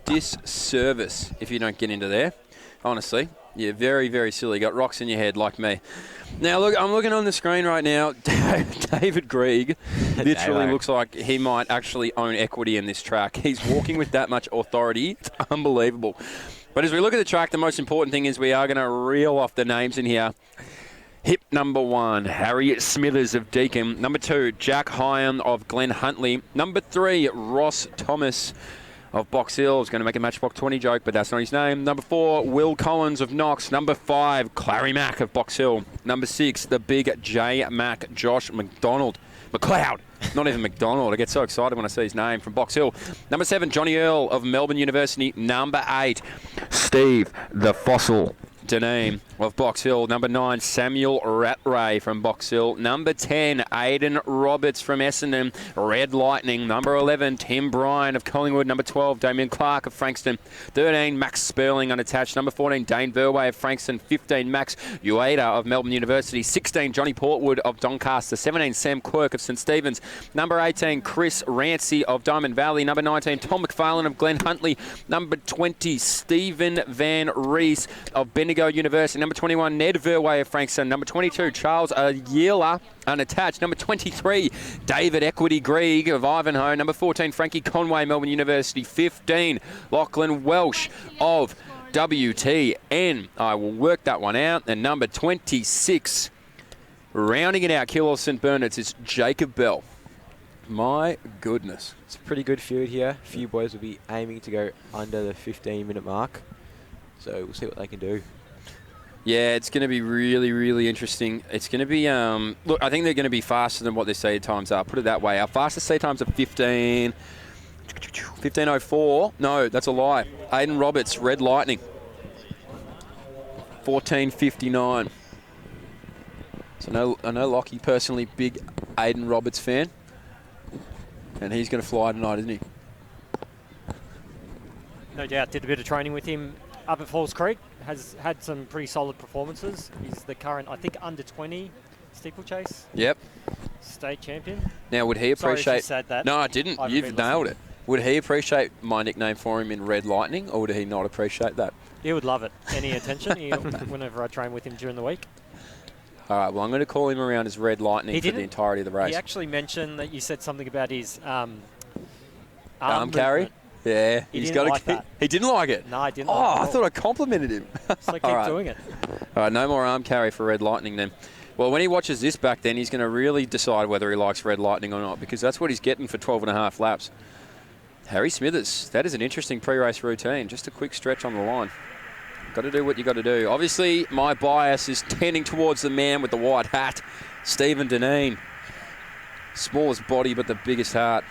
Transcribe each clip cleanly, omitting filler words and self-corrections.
disservice if you don't get into there. Honestly, you're very, very silly. Got rocks in your head like me. Now, look, I'm looking on the screen right now. David Grieg literally looks like he might actually own equity in this track. He's walking with that much authority. It's unbelievable. But as we look at the track, the most important thing is we are going to reel off the names in here. Hip number 1, Harry Smithers of Deakin. Number 2, Jack Hyam of Glen Huntly. Number 3, Ross Thomas of Box Hill. I was going to make a Matchbox 20 joke, but that's not his name. Number 4, Will Collins of Knox. Number 5, Clary Mack of Box Hill. Number 6, the big J Mac, Josh McLeod. Not even McDonald. I get so excited when I see his name, from Box Hill. Number 7, Johnny Earl of Melbourne University. Number 8, Steve the Fossil Deneen of Box Hill. Number 9, Samuel Rattray from Box Hill. Number 10, Aidan Roberts from Essendon, Red Lightning. Number 11, Tim Bryan of Collingwood. Number 12, Damien Clark of Frankston. 13, Max Sperling unattached. Number 14, Dane Verway of Frankston. 15, Max Ueda of Melbourne University. 16, Johnny Portwood of Doncaster. 17, Sam Quirk of St Stephen's. Number 18, Chris Rancy of Diamond Valley. Number 19, Tom McFarlane of Glen Huntly. Number 20, Stephen Van Rees of Bendigo University. Number 21, Ned Verway of Frankston. Number 22, Charles Ayala, unattached. Number 23, David Equity Grieg of Ivanhoe. Number 14, Frankie Conway, Melbourne University. 15, Lachlan Welsh of WTN. I will work that one out. And number 26, rounding it out, Keilor St Bernard's, is Jacob Bell. My goodness. It's a pretty good field here. A few boys will be aiming to go under the 15-minute mark. So we'll see what they can do. Yeah, it's going to be really, really interesting. It's going to be, look, I think they're going to be faster than what their seed times are. Put it that way. Our fastest seed times are 15:04. No, that's a lie. Aidan Roberts, Red Lightning. 14:59. So I know Lockie, personally, big Aidan Roberts fan. And he's going to fly tonight, isn't he? No doubt. Did a bit of training with him up at Falls Creek. Has had some pretty solid performances. He's the current, I think, under 20 steeplechase. Yep. State champion. Now, would he appreciate... Sorry if you said that. No, I didn't. You've nailed it. Would he appreciate my nickname for him in Red Lightning, or would he not appreciate that? He would love it. Any attention whenever I train with him during the week. All right, well, I'm going to call him around as Red Lightning for the entirety of the race. He actually mentioned that you said something about his arm carry. Yeah, he didn't like that. He didn't like it? No, I didn't. I thought I complimented him. So keep doing it. All right, no more arm carry for Red Lightning then. Well, when he watches this back then, he's going to really decide whether he likes Red Lightning or not, because that's what he's getting for 12 and a half laps. Harry Smithers, that is an interesting pre-race routine. Just a quick stretch on the line. Got to do what you got to do. Obviously, my bias is tending towards the man with the white hat, Stephen Deneen. Smallest body, but the biggest heart.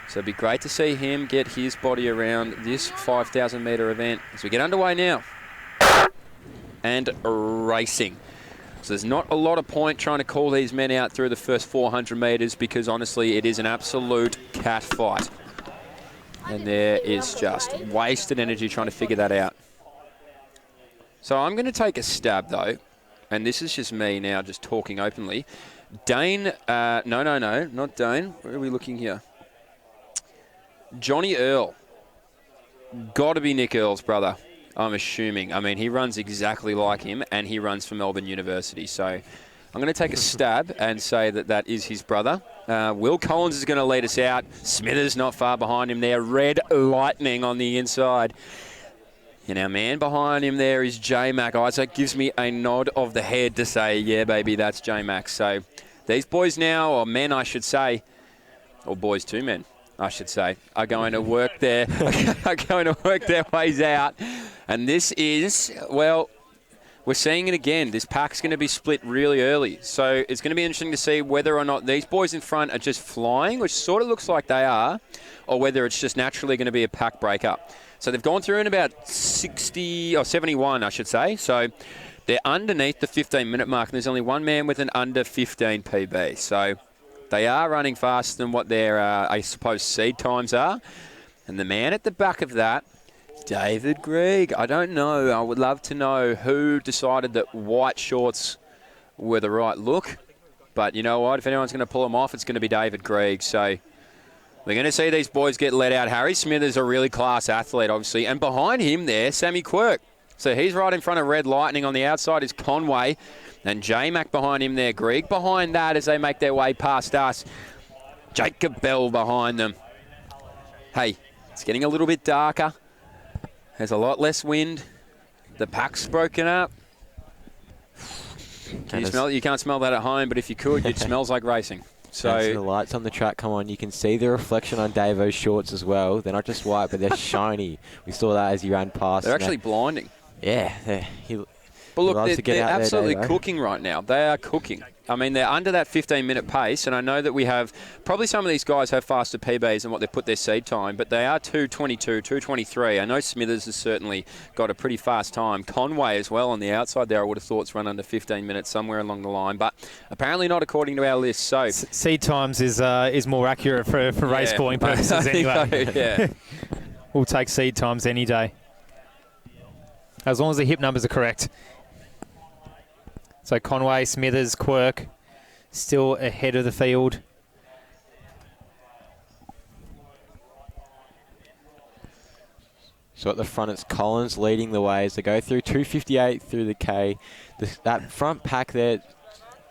So it'd be great to see him get his body around this 5,000 metre event as we get underway now. And racing. So there's not a lot of point trying to call these men out through the first 400 metres, because honestly it is an absolute cat fight. And there is just wasted energy trying to figure that out. So I'm going to take a stab though, and this is just me now just talking openly. Dane, no, not Dane. Where are we looking here? Johnny Earl. Got to be Nick Earl's brother, I'm assuming. I mean, he runs exactly like him, and he runs for Melbourne University. So I'm going to take a stab and say that that is his brother. Will Collins is going to lead us out. Smithers not far behind him there. Red Lightning on the inside. And our man behind him there is J Mac. Isaac gives me a nod of the head to say, yeah, baby, that's J Mac. So these boys now, or men, I should say, or boys to men, I should say, are going to work their ways out. And this is, well, we're seeing it again. This pack's going to be split really early. So it's going to be interesting to see whether or not these boys in front are just flying, which sort of looks like they are, or whether it's just naturally going to be a pack breakup. So they've gone through in about 60 or 71, I should say. So they're underneath the 15-minute mark, and there's only one man with an under 15 PB. So they are running faster than what their, I suppose, seed times are. And the man at the back of that, David Grieg. I don't know. I would love to know who decided that white shorts were the right look. But you know what? If anyone's going to pull them off, it's going to be David Grieg. So We're going to see these boys get let out. Harry Smithers, a really class athlete, obviously. And behind him there, Sammy Quirk. So he's right in front of Red Lightning. On the outside is Conway. And J-Mac behind him there. Greg behind that as they make their way past us. Jacob Bell behind them. Hey, it's getting a little bit darker. There's a lot less wind. The pack's broken up. Can you smell it? You can't smell that at home, but if you could, it smells like racing. So the lights on the track come on. You can see the reflection on Davo's shorts as well. They're not just white, but they're shiny. We saw that as he ran past. They're actually blinding. Yeah. But look, they're absolutely cooking right now. They are cooking. I mean, they're under that 15-minute pace, and I know that we have probably some of these guys have faster PBs than what they put their seed time, but they are 2:22, 2:23. I know Smithers has certainly got a pretty fast time. Conway as well on the outside there, I would have thought, run under 15 minutes somewhere along the line, but apparently not according to our list. So seed times is more accurate for race calling purposes anyway. So, yeah. We'll take seed times any day, as long as the hip numbers are correct. So Conway, Smithers, Quirk, still ahead of the field. So at the front, it's Collins leading the way as they go through 2:58 through the K. That front pack there,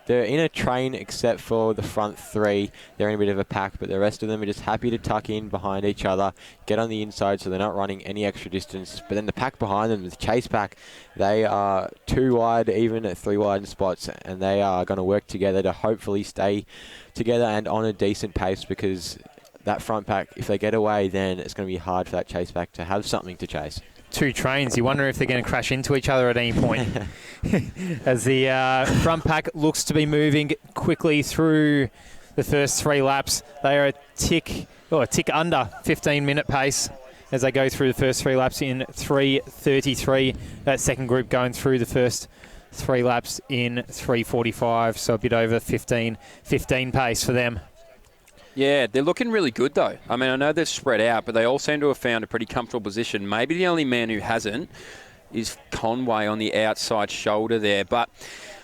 they're in a train except for the front three. They're in a bit of a pack, but the rest of them are just happy to tuck in behind each other, get on the inside so they're not running any extra distance. But then the pack behind them, the chase pack, they are 2 wide, even at 3 wide in spots, and they are going to work together to hopefully stay together and on a decent pace, because that front pack, if they get away, then it's going to be hard for that chase pack to have something to chase. 2 trains. You wonder if they're going to crash into each other at any point. As the front pack looks to be moving quickly through the first 3 laps. They are a tick under 15-minute pace as they go through the first 3 laps in 3:33. That second group going through the first 3 laps in 3:45, so a bit over 15 pace for them. Yeah, they're looking really good, though. I mean, I know they're spread out, but they all seem to have found a pretty comfortable position. Maybe the only man who hasn't is Conway on the outside shoulder there. But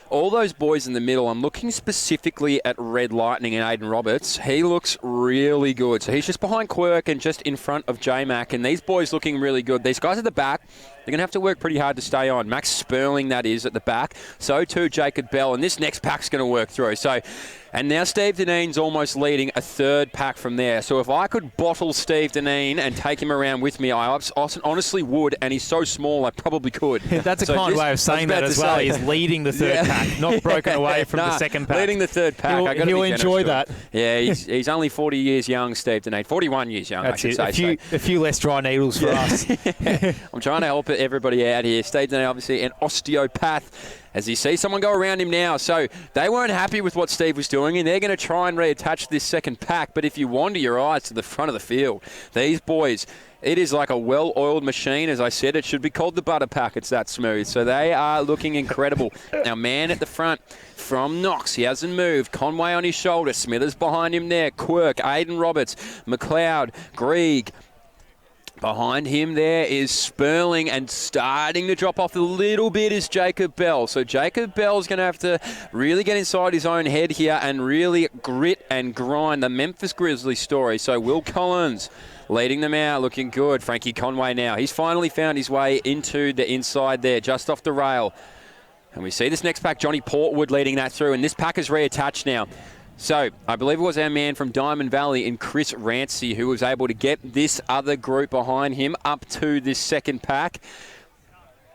all those boys in the middle, I'm looking specifically at Red Lightning and Aiden Roberts. He looks really good. So he's just behind Quirk and just in front of J-Mac. And these boys looking really good. These guys at the back, they're going to have to work pretty hard to stay on. Max Sperling, that is, at the back. So too Jacob Bell. And this next pack's going to work through. And now Steve Deneen's almost leading a 3rd pack from there. So if I could bottle Steve Deneen and take him around with me, I honestly would. And he's so small, I probably could. That's a kind way of saying that as well. He's leading the 3rd pack, not broken away from the 2nd pack. Leading the 3rd pack. He'll enjoy that. Yeah, he's only 40 years young, Steve Deneen. 41 years young, That's I should say. A few less dry needles for us. I'm trying to help everybody out here. Steve Deneen, obviously, an osteopath. As you see someone go around him now. So they weren't happy with what Steve was doing, and they're going to try and reattach this 2nd pack. But if you wander your eyes to the front of the field, these boys, it is like a well-oiled machine. As I said, it should be called the butter pack. It's that smooth. So they are looking incredible. Now, man at the front from Knox. He hasn't moved. Conway on his shoulder. Smithers behind him there. Quirk, Aiden Roberts, McLeod, Grieg. Behind him there is Sperling, and starting to drop off a little bit is Jacob Bell. So Jacob Bell's going to have to really get inside his own head here and really grit and grind the Memphis Grizzlies story. So Will Collins leading them out, looking good. Frankie Conway now. He's finally found his way into the inside there, just off the rail. And we see this next pack, Johnny Portwood leading that through, and this pack is reattached now. So, I believe it was our man from Diamond Valley in Chris Rancy who was able to get this other group behind him up to this 2nd pack.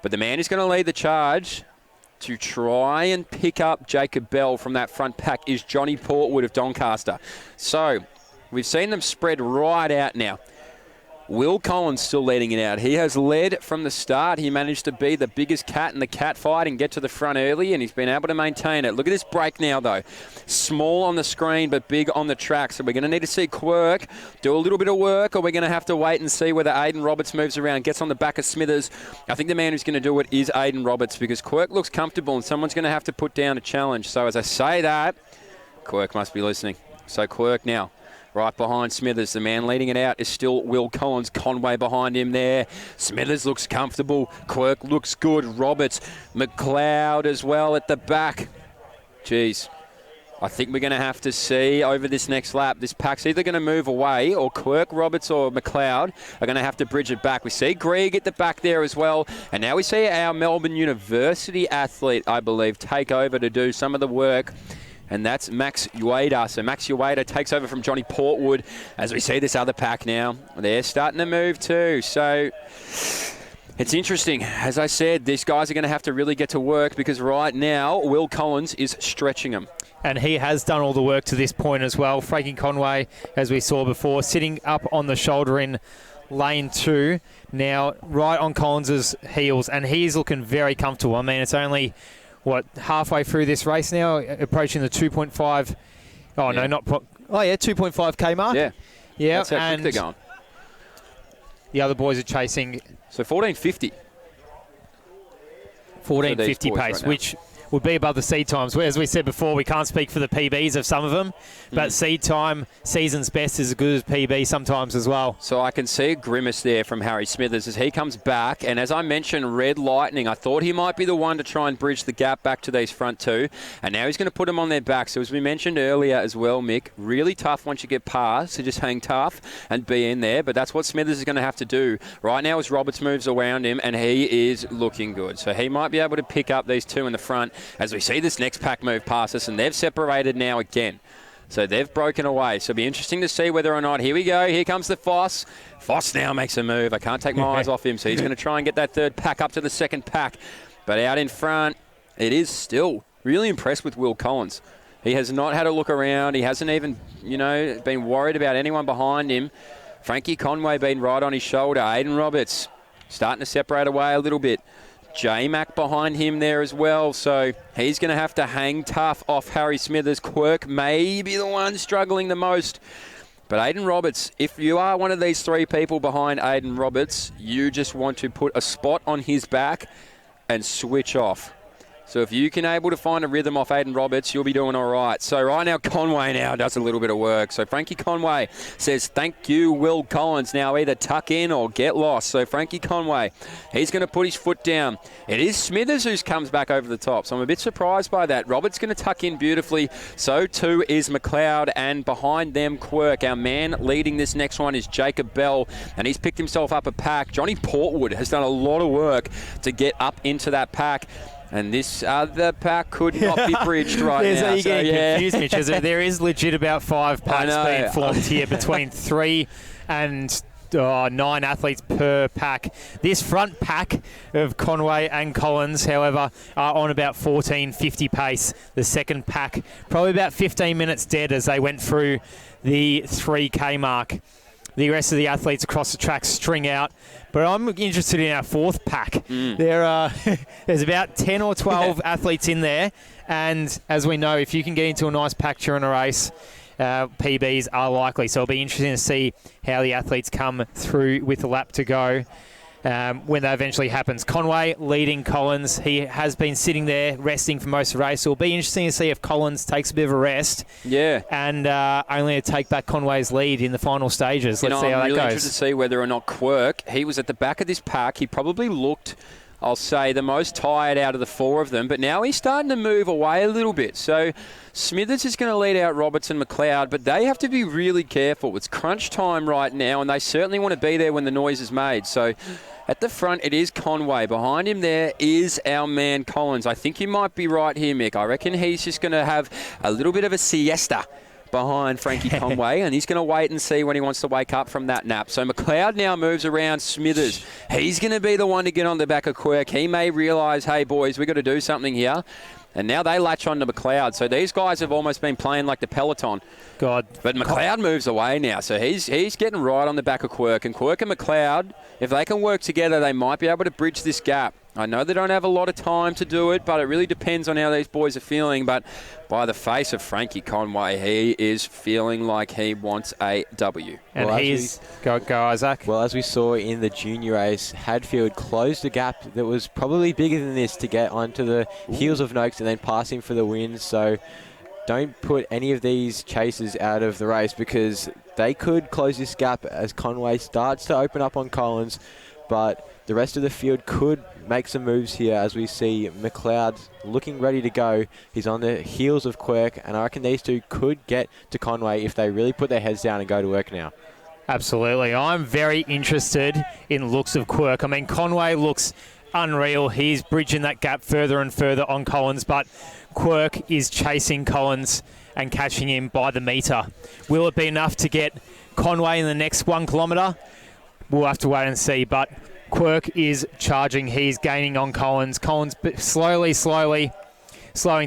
But the man who's going to lead the charge to try and pick up Jacob Bell from that front pack is Johnny Portwood of Doncaster. So, we've seen them spread right out now. Will Collins still leading it out. He has led from the start. He managed to be the biggest cat in the cat fight and get to the front early, and he's been able to maintain it. Look at this break now, though. Small on the screen, but big on the track. So we're going to need to see Quirk do a little bit of work, or we're going to have to wait and see whether Aiden Roberts moves around, gets on the back of Smithers. I think the man who's going to do it is Aiden Roberts, because Quirk looks comfortable, and someone's going to have to put down a challenge. So as I say that, Quirk must be listening. So Quirk now. Right behind Smithers. The man leading it out is still Will Collins. Conway behind him there. Smithers looks comfortable. Quirk looks good. Roberts. McLeod as well at the back. Jeez. I think we're going to have to see over this next lap. This pack's either going to move away or Quirk, Roberts or McLeod are going to have to bridge it back. We see Grieg at the back there as well. And now we see our Melbourne University athlete, I believe, take over to do some of the work. And that's Max Ueda. So Max Ueda takes over from Johnny Portwood as we see this other pack now. They're starting to move too. So it's interesting. As I said, these guys are going to have to really get to work because right now Will Collins is stretching them. And he has done all the work to this point as well. Frankie Conway, as we saw before, sitting up on the shoulder in lane 2. Now right on Collins's heels, and he's looking very comfortable. I mean, it's only, halfway through this race now, approaching the 2.5. Oh, yeah. No, not... Oh, yeah, 2.5K mark. Yeah. Yeah, that's how quick they're going. The other boys are chasing... So 14.50. 14.50 pace, right, which would be above the seed times. As we said before, we can't speak for the PBs of some of them, but seed time, season's best, is as good as PB sometimes as well. So I can see a grimace there from Harry Smithers as he comes back. And as I mentioned, Red Lightning, I thought he might be the one to try and bridge the gap back to these front two. And now he's going to put them on their back. So as we mentioned earlier as well, Mick, really tough once you get past, so just hang tough and be in there. But that's what Smithers is going to have to do right now as Roberts moves around him, and he is looking good. So he might be able to pick up these two in the front as we see this next pack move past us, and they've separated now again. So they've broken away. So it'll be interesting to see whether or not, here we go, here comes the Foss. Foss now makes a move. I can't take my eyes off him, so he's going to try and get that third pack up to the second pack. But out in front, it is still really impressed with Will Collins. He has not had a look around. He hasn't even, been worried about anyone behind him. Frankie Conway been right on his shoulder. Aiden Roberts starting to separate away a little bit. J-Mac behind him there as well, so he's going to have to hang tough off Harry Smithers. Quirk may be the one struggling the most. But Aiden Roberts, if you are one of these three people behind Aiden Roberts, you just want to put a spot on his back and switch off. So if you can able to find a rhythm off Aiden Roberts, you'll be doing all right. So right now, Conway now does a little bit of work. So Frankie Conway says, thank you, Will Collins. Now either tuck in or get lost. So Frankie Conway, he's going to put his foot down. It is Smithers who comes back over the top. So I'm a bit surprised by that. Roberts going to tuck in beautifully. So too is McLeod. And behind them, Quirk. Our man leading this next one is Jacob Bell. And he's picked himself up a pack. Johnny Portwood has done a lot of work to get up into that pack. And this other pack could not be bridged right now. How you getting confused, Mitch, as there is legit about 5 packs being formed here between 3 and 9 athletes per pack. This front pack of Conway and Collins, however, are on about 14.50 pace. The second pack, probably about 15 minutes dead as they went through the 3K mark. The rest of the athletes across the track string out. But I'm interested in our fourth pack. There's about 10 or 12 athletes in there. And as we know, if you can get into a nice pack during a race, PBs are likely. So it'll be interesting to see how the athletes come through with the lap to go when that eventually happens. Conway leading Collins. He has been sitting there resting for most of the race. So it'll be interesting to see if Collins takes a bit of a rest. Yeah. And only to take back Conway's lead in the final stages. Let's see how that goes. I'm really interested to see whether or not Quirk, he was at the back of this pack. He probably looked, I'll say, the most tired out of the 4 of them. But now he's starting to move away a little bit. So Smithers is going to lead out Roberts and McLeod, but they have to be really careful. It's crunch time right now, and they certainly want to be there when the noise is made. So at the front, it is Conway. Behind him there is our man Collins. I think you might be right here, Mick. I reckon he's just going to have a little bit of a siesta behind Frankie Conway, and he's going to wait and see when he wants to wake up from that nap. So McLeod now moves around Smithers. He's going to be the one to get on the back of Quirk. He may realise, hey, boys, we've got to do something here. And now they latch on to McLeod. So these guys have almost been playing like the peloton. God. But McLeod moves away now. So he's getting right on the back of Quirk. And Quirk and McLeod, if they can work together, they might be able to bridge this gap. I know they don't have a lot of time to do it, but it really depends on how these boys are feeling. But by the face of Frankie Conway, he is feeling like he wants a W. And go Isaac. Well, as we saw in the junior race, Hadfield closed a gap that was probably bigger than this to get onto the heels of Noakes and then pass him for the win. So don't put any of these chasers out of the race because they could close this gap as Conway starts to open up on Collins. but the rest of the field could make some moves here as we see McLeod looking ready to go. He's on the heels of Quirk, and I reckon these two could get to Conway if they really put their heads down and go to work now. Absolutely. I'm very interested in looks of Quirk. I mean, Conway looks unreal. He's bridging that gap further and further on Collins, but Quirk is chasing Collins and catching him by the metre. Will it be enough to get Conway in the next 1 kilometre? We'll have to wait and see, but Quirk is charging. He's gaining on Collins. Collins slowly slowing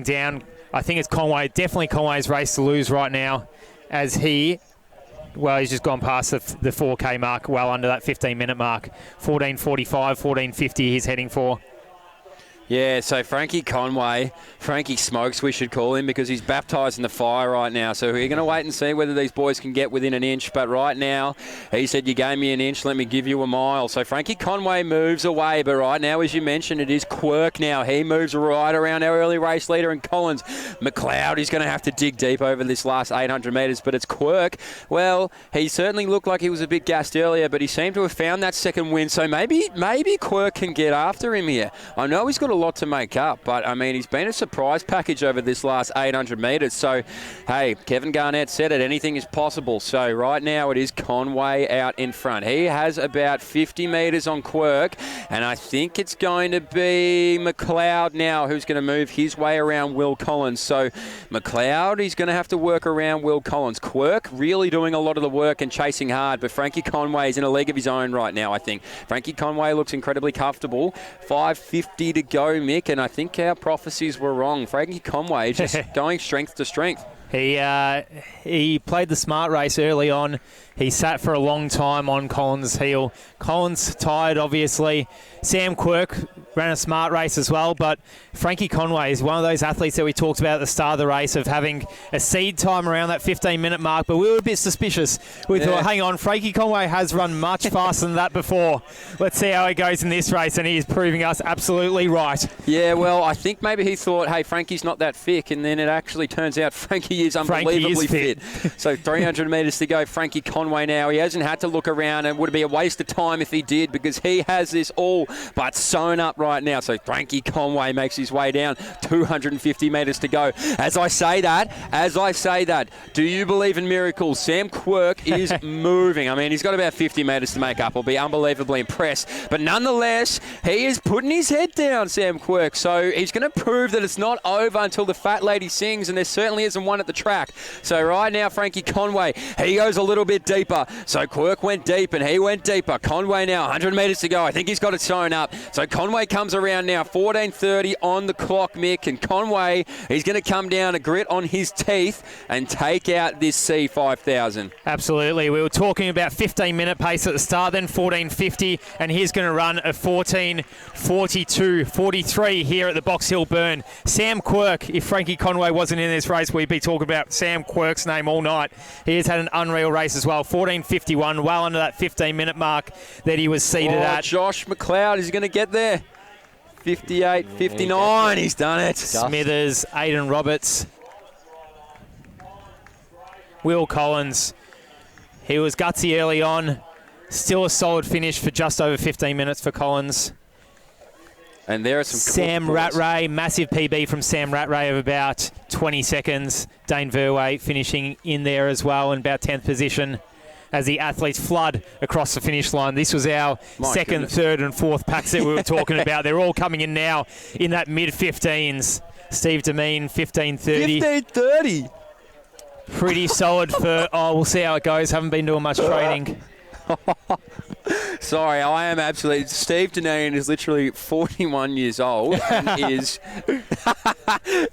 down. I think it's Conway, definitely Conway's race to lose right now, as he's just gone past the 4K mark, well under that 15-minute mark. 14:45, 14:50 he's heading for. Yeah, so Frankie Conway, Frankie Smokes we should call him, because he's baptised in the fire right now. So we're going to wait and see whether these boys can get within an inch. But right now, he said, you gave me an inch, let me give you a mile. So Frankie Conway moves away. But right now, as you mentioned, it is Quirk now. He moves right around our early race leader and Collins. McLeod, he's going to have to dig deep over this last 800 metres. But it's Quirk. Well, he certainly looked like he was a bit gassed earlier, but he seemed to have found that second win. So maybe Quirk can get after him here. I know he's got a lot to make up, but I mean, he's been a surprise package over this last 800 metres. So, hey, Kevin Garnett said it, anything is possible. So right now it is Conway out in front. He has about 50 metres on Quirk, and I think it's going to be McLeod now who's going to move his way around Will Collins. So McLeod, he's going to have to work around Will Collins. Quirk really doing a lot of the work and chasing hard, but Frankie Conway is in a league of his own right now, I think. Frankie Conway looks incredibly comfortable. 5:50 to go, Mick, and I think our prophecies were wrong. Frankie Conway just going strength to strength. He played the smart race early on. He sat for a long time on Collins' heel. Collins tired, obviously. Sam Quirk ran a smart race as well, but Frankie Conway is one of those athletes that we talked about at the start of the race of having a seed time around that 15-minute mark, but we were a bit suspicious. We thought, hang on, Frankie Conway has run much faster than that before. Let's see how he goes in this race, and he is proving us absolutely right. Yeah, well, I think maybe he thought, hey, Frankie's not that thick, and then it actually turns out Frankie is unbelievably fit. So 300 metres to go, Frankie Conway now. He hasn't had to look around, and it would be a waste of time if he did, because he has this all but sewn up right now. So Frankie Conway makes his way down. 250 metres to go. As I say that, do you believe in miracles? Sam Quirk is moving. I mean, he's got about 50 metres to make up. I'll be unbelievably impressed. But nonetheless, he is putting his head down, Sam Quirk. So he's going to prove that it's not over until the fat lady sings, and there certainly isn't one at the track. So right now, Frankie Conway, he goes a little bit deeper. So Quirk went deep, and he went deeper. Conway now, 100 metres to go. I think he's got it sewn up. So Conway comes around now, 14:30 on the clock, Mick, and Conway, he's going to come down a grit on his teeth and take out this C5000. Absolutely. We were talking about 15-minute pace at the start, then 14:50, and he's going to run a 14:42.43 here at the Box Hill Burn. Sam Quirk, if Frankie Conway wasn't in this race, we'd be talking about Sam Quirk's name all night. He has had an unreal race as well. 14:51, well under that 15-minute mark that he was seated at. Josh McLeod is going to get there. 58.59, he's done it. Smithers, Aidan Roberts, Will Collins. He was gutsy early on. Still a solid finish for just over 15 minutes for Collins. And there are some Sam Rattray, massive PB from Sam Rattray of about 20 seconds. Dane Verway finishing in there as well in about 10th position as the athletes flood across the finish line. This was our second, third and fourth packs that we were talking about. They're all coming in now in that mid-15s. Steve Demeen, 15:30. 15:30. Pretty solid for, we'll see how it goes. Haven't been doing much training. Sorry, I am absolutely... Steve Deneen is literally 41 years old and is...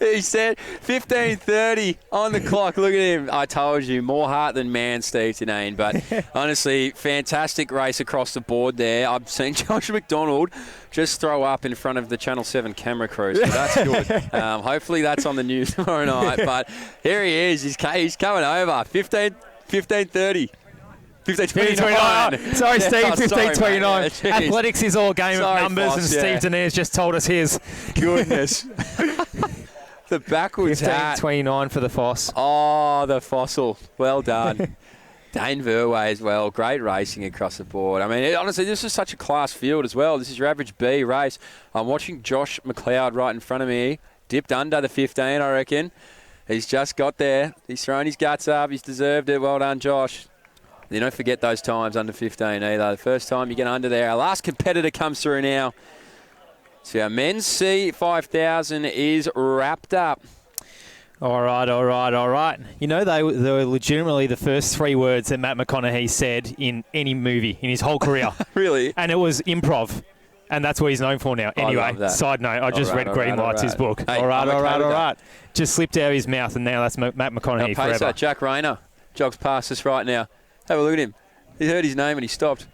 he said 15:30 on the clock. Look at him. I told you, more heart than man, Steve Deneen. But honestly, fantastic race across the board there. I've seen Josh McDonald just throw up in front of the Channel 7 camera crew, so that's good. Hopefully that's on the news tomorrow night. But here he is. He's coming over. 15:30. 15:29. Sorry, Steve, 15:29. Sorry, Athletics is all game of numbers, Foss, and Steve Daenerys just told us his. Goodness. The backwards hat. 15:29 for the Foss. Oh, the fossil. Well done. Dane Verway as well. Great racing across the board. I mean, honestly, this is such a class field as well. This is your average B race. I'm watching Josh McLeod right in front of me. Dipped under the 15, I reckon. He's just got there. He's thrown his guts up. He's deserved it. Well done, Josh. You don't forget those times under 15 either. The first time you get under there. Our last competitor comes through now. So our men's C5000 is wrapped up. All right. You know, they were legitimately the first 3 words that Matt McConaughey said in any movie in his whole career. Really? And it was improv. And that's what he's known for now. Anyway, side note, I just read Green Lights, his book. Hey, all right. Just slipped out of his mouth, and now that's Matt McConaughey forever. Jack Rayner jogs past us right now. Have a look at him. He heard his name and he stopped.